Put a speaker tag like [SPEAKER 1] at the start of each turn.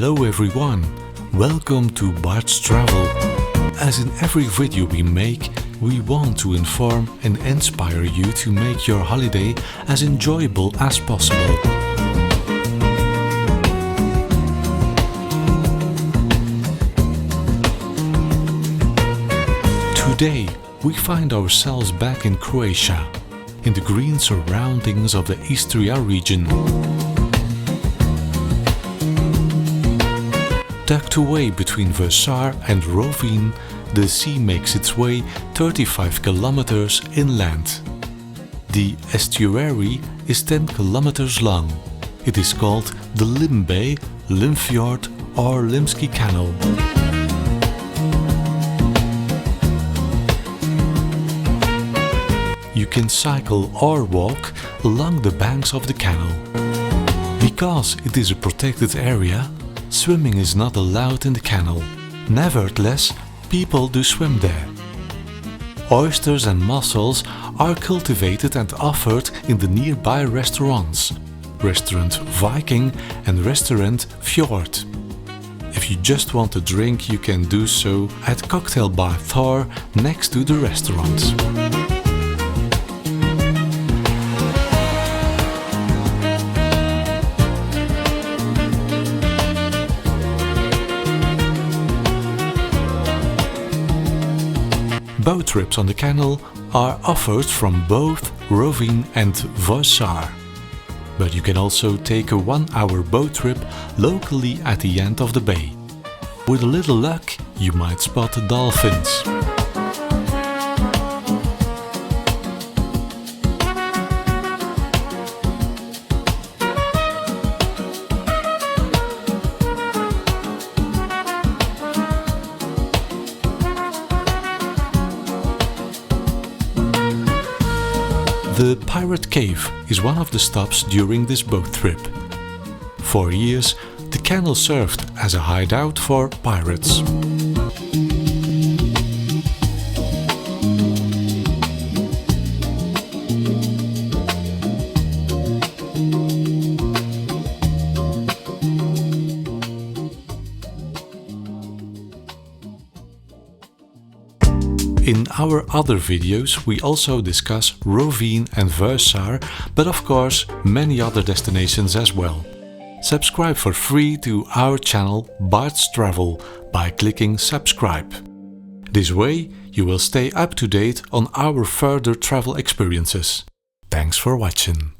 [SPEAKER 1] Hello everyone, welcome to Bart's Travel. As in every video we make, we want to inform and inspire you to make your holiday as enjoyable as possible. Today, we find ourselves back in Croatia, in the green surroundings of the Istria region. Tucked away between Vrsar and Rovinj, the sea makes its way 35 kilometers inland. The estuary is 10 kilometers long. It is called the Lim Bay, Lim Fjord or Limski Canal. You can cycle or walk along the banks of the canal. Because it is a protected area, swimming is not allowed in the canal. Nevertheless, people do swim there. Oysters and mussels are cultivated and offered in the nearby restaurants, Restaurant Viking and Restaurant Fjord. If you just want a drink, you can do so at cocktail bar Thor next to the restaurant. Boat trips on the canal are offered from both Rovinj and Vrsar. But you can also take a 1-hour boat trip locally at the end of the bay. With a little luck, you might spot dolphins. The Pirate Cave is one of the stops during this boat trip. For years, the canal served as a hideout for pirates. In our other videos we also discuss Rovinj and Vrsar, but of course many other destinations as well. Subscribe for free to our channel Bart's Travel by clicking subscribe. This way you will stay up to date on our further travel experiences. Thanks for watching.